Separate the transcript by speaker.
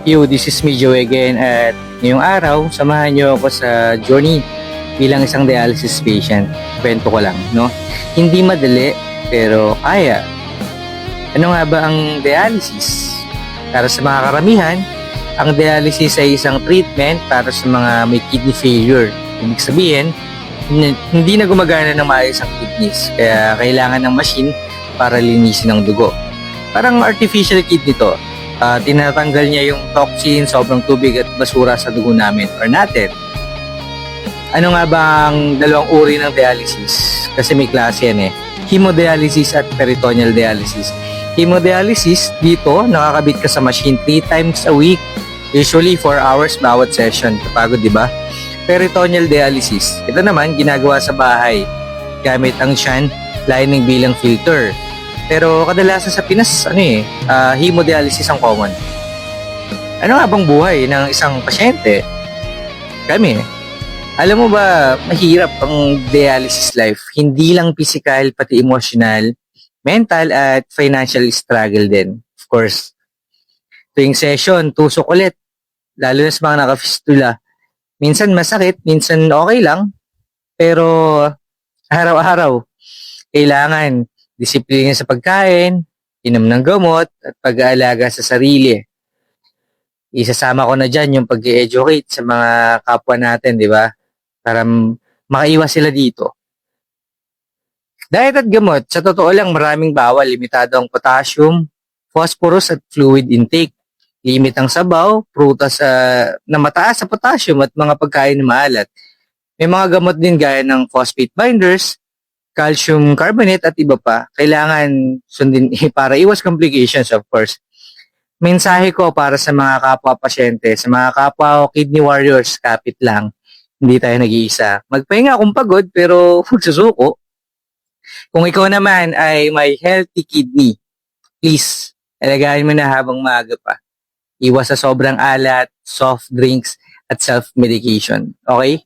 Speaker 1: Yo, this is me Joe again at ngayong araw, samahan niyo ako sa journey bilang isang dialysis patient. Kwento ko lang, no? Hindi madali, pero kaya. Ano nga ba ang dialysis? Para sa mga karamihan, ang dialysis ay isang treatment para sa mga may kidney failure. Ibig sabihin, hindi na gumagana ng maayos ang kidneys, kaya kailangan ng machine para linisin ang dugo. Parang artificial kidney to. Tinatanggal niya yung toxin, sobrang tubig at basura sa dugo namin or natin. Ano nga ba ang dalawang uri ng dialysis? Kasi may klase yan eh. Hemodialysis at peritoneal dialysis. Hemodialysis, dito nakakabit ka sa machine 3 times a week. Usually 4 hours bawat session. Kapagod, di ba? Peritoneal dialysis. Ito naman ginagawa sa bahay gamit ang shunt lining bilang filter. Pero kadalasan sa Pinas, hemodialysis ang common. Ano nga bang buhay ng isang pasyente? Kami, alam mo ba, mahirap ang dialysis life. Hindi lang physical, pati emotional, mental at financial struggle din. Of course, tuwing session, tusok ulit. Lalo na sa mga nakafistula. Minsan masakit, minsan okay lang. Pero araw-araw, kailangan disiplina sa pagkain, inom ng gamot, at pag-aalaga sa sarili. Isasama ko na dyan yung pag-educate sa mga kapwa natin, di ba? Para makaiwas sila dito. Diet at gamot, sa totoo lang maraming bawal. Limitado ang potassium, phosphorus at fluid intake. Limit ang sabaw, prutas na mataas sa potassium at mga pagkain na maalat. May mga gamot din gaya ng phosphate binders, calcium carbonate at iba pa. Kailangan sundin para iwas complications, of course. Mensahe ko para sa mga kapwa pasyente, sa mga kapwa kidney warriors, kapit lang. Hindi tayo nag-iisa. Magpahinga kung pagod pero huwag susuko. Kung ikaw naman ay may healthy kidney, please, alagaan mo na habang maaga pa. Iwas sa sobrang alat, soft drinks, at self-medication. Okay?